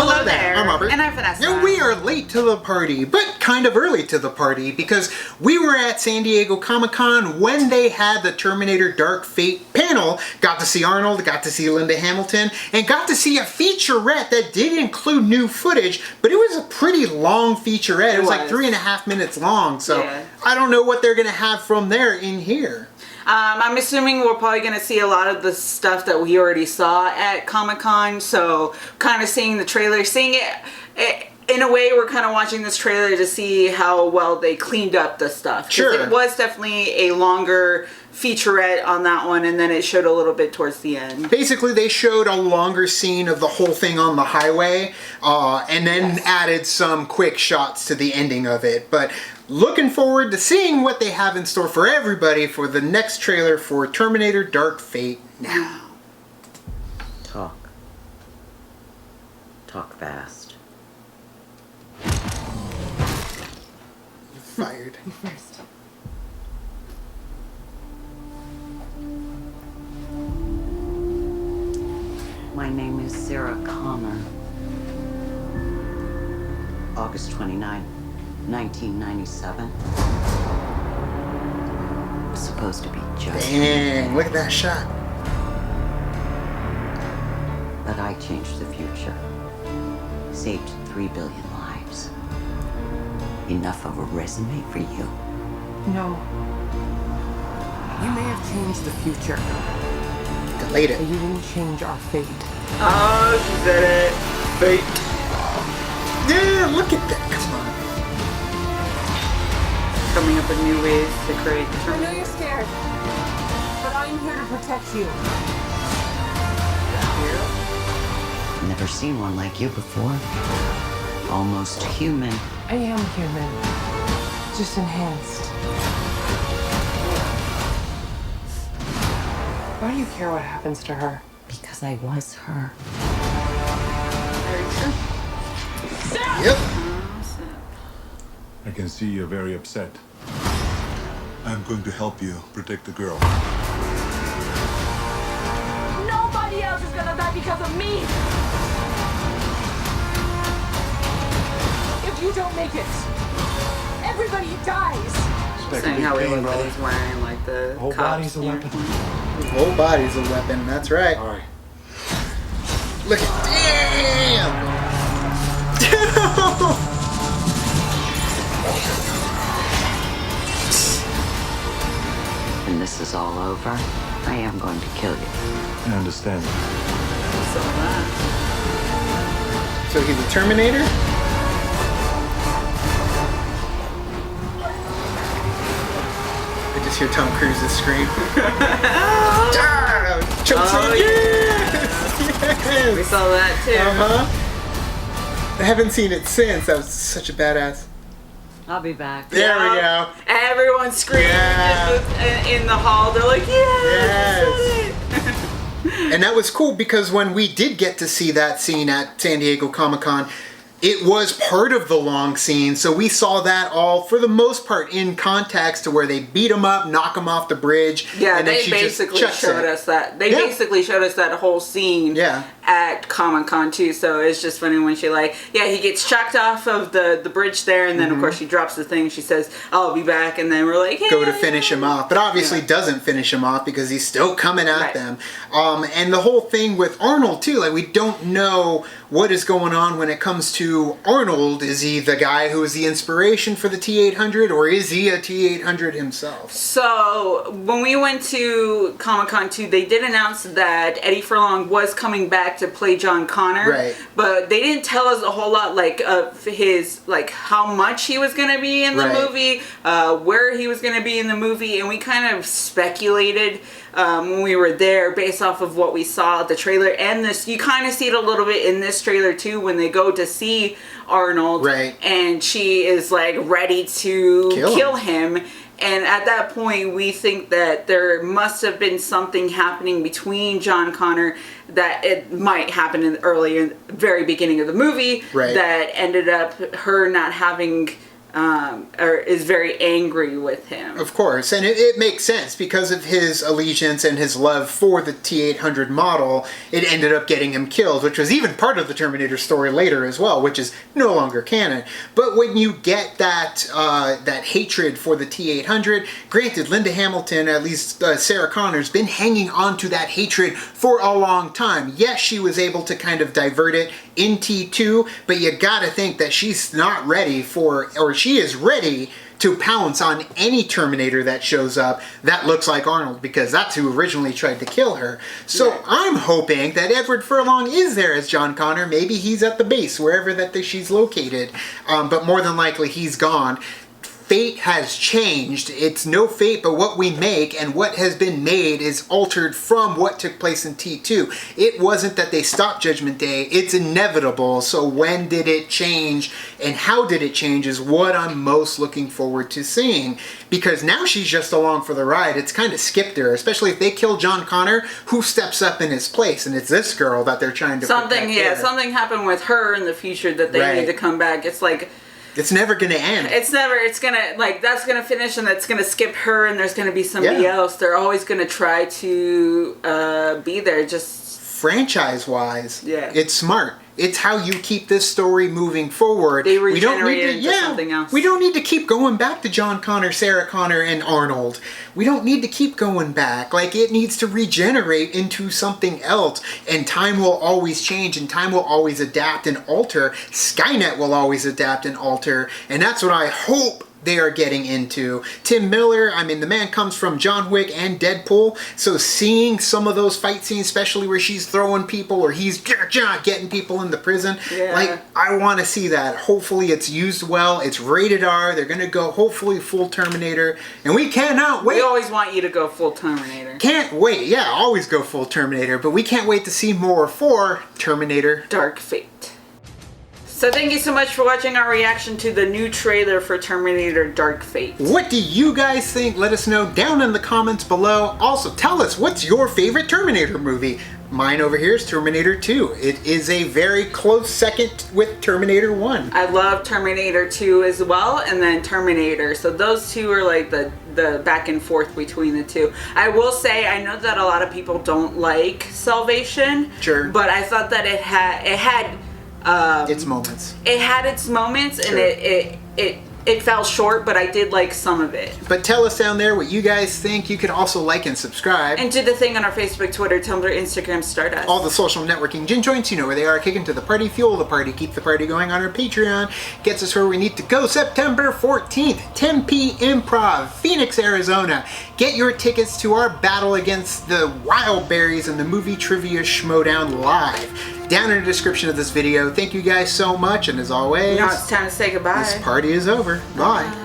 Hello there. I'm Robert. And I'm Vanessa. And we are late to the party, but kind of early to the party because we were at San Diego Comic-Con when they had the Terminator Dark Fate panel. Got to see Arnold, got to see Linda Hamilton, and got to see a featurette that did include new footage, but it was a pretty long featurette. It was like 3.5 minutes long, so yeah. I don't know what they're going to have from there in here. I'm assuming we're probably going to see a lot of the stuff that we already saw at Comic-Con, so kind of seeing the trailer, seeing it in a way, we're kind of watching this trailer to see how well they cleaned up the stuff. Sure. It was definitely a longer featurette on that one, and then it showed a little bit towards the end. Basically, they showed a longer scene of the whole thing on the highway, and then added some quick shots to the ending of it. But looking forward to seeing what they have in store for everybody for the next trailer for Terminator Dark Fate now. Talk fast. Fired. First. My name is Sarah Connor. August 29, 1997. It was supposed to be just... Dang, look at that shot. But I changed the future. Saved 3 billion lives. Enough of a resume for you? No. You may have changed the future, Delayed it. but you didn't change our fate. Oh, she said it. Fate. Yeah, look at that. Come on. Coming up with new ways to create the I know Terminator. you're scared, but I'm here to protect you. Never seen one like you before. Almost human. I am human, just enhanced. Why do you care what happens to her? Because I was her. Yep. I can see you're very upset. I'm going to help you protect the girl. Nobody else is gonna die because of me! If you don't make it, everybody dies! Saying how everybody's wearing like the Whole cops body's a weapon. His whole body's a weapon, that's right. All right. Look at... Damn! When this is all over, I am going to kill you. I understand. So he's a Terminator? I just hear Tom Cruise's scream. Chokes on. Yes! We saw that too. I haven't seen it since. That was such a badass. I'll be back. There we go. Everyone's screaming in the hall. They're like, yes! And that was cool because when we did get to see that scene at San Diego Comic-Con, it was part of the long scene, so we saw that all, for the most part, in context to where they beat him up, knock him off the bridge. Yeah, and then they she basically just showed us that. They basically showed us that whole scene at Comic-Con too, so it's just funny when she he gets chucked off of the bridge there, and then of course she drops the thing, she says, I'll be back, and then we're like, hey, go to finish him off, but obviously doesn't finish him off because he's still coming at them. And the whole thing with Arnold too, like we don't know what is going on when it comes to Arnold. Is he the guy who is the inspiration for the T-800, or is he a T-800 himself? So when we went to Comic-Con 2, they did announce that Eddie Furlong was coming back to play John Connor, right? But they didn't tell us a whole lot, like of his, like how much he was going to be in the movie, where he was going to be in the movie, and we kind of speculated when we were there based off of what we saw at the trailer. And this, you kind of see it a little bit in this trailer too when they go to see Arnold, and she is like ready to kill him. And at that point, we think that there must have been something happening between John Connor that it might happen in the very beginning of the movie that ended up her not having or is very angry with him. Of course, and it makes sense because of his allegiance and his love for the T-800 model. It ended up getting him killed, which was even part of the Terminator story later as well, which is no longer canon. But when you get that that hatred for the T-800, granted, Linda Hamilton, at least Sarah Connor's, been hanging on to that hatred for a long time. Yes, she was able to kind of divert it in T2, but you gotta think that she's not ready for, or she is ready to pounce on any Terminator that shows up that looks like Arnold, because that's who originally tried to kill her. So yeah. I'm hoping that Edward Furlong is there as John Connor. Maybe he's at the base, wherever that she's located, but more than likely he's gone. Fate has changed. It's no fate but what we make, and what has been made is altered from what took place in T2. It wasn't that they stopped Judgment Day, it's inevitable. So when did it change and how did it change is what I'm most looking forward to seeing. Because now she's just along for the ride. It's kind of skipped her, especially if they kill John Connor, who steps up in his place? And it's this girl that they're trying to something happened with her in the future that they need to come back. It's like, it's never gonna end. It's gonna, like, that's gonna finish and that's gonna skip her and there's gonna be somebody else. They're always gonna try to be there, just franchise-wise. Yeah. It's smart. It's how you keep this story moving forward. They regenerate it into something else. We don't need to keep going back to John Connor, Sarah Connor, and Arnold. We don't need to keep going back. Like, it needs to regenerate into something else. And time will always change, and time will always adapt and alter. Skynet will always adapt and alter. And that's what I hope they are getting into. Tim Miller, I mean, the man comes from John Wick and Deadpool, so seeing some of those fight scenes, especially where she's throwing people or he's getting people in the prison, like, I want to see that. Hopefully it's used well, it's rated R, they're going to go hopefully full Terminator, and we cannot wait. We always want you to go full Terminator. Can't wait, yeah, always go full Terminator, but we can't wait to see more for Terminator Dark Fate. So thank you so much for watching our reaction to the new trailer for Terminator Dark Fate. What do you guys think? Let us know down in the comments below. Also, tell us, what's your favorite Terminator movie? Mine over here is Terminator 2. It is a very close second with Terminator 1. I love Terminator 2 as well, and then Terminator. So those two are like the back and forth between the two. I will say, I know that a lot of people don't like Salvation. Sure. But I thought that it had its moments. It had its moments, and it fell short, but I did like some of it. But tell us down there what you guys think. You can also like and subscribe. And do the thing on our Facebook, Twitter, Tumblr, Instagram, Stardust. All the social networking gin joints, you know where they are. Kick into the party, fuel the party, keep the party going on our Patreon. Gets us where we need to go. September 14th, 10 p.m. Improv, Phoenix, Arizona. Get your tickets to our battle against the Wildberries and the movie trivia Schmoedown live. Down in the description of this video. Thank you guys so much, and as always, now it's time to say goodbye. This party is over. Bye.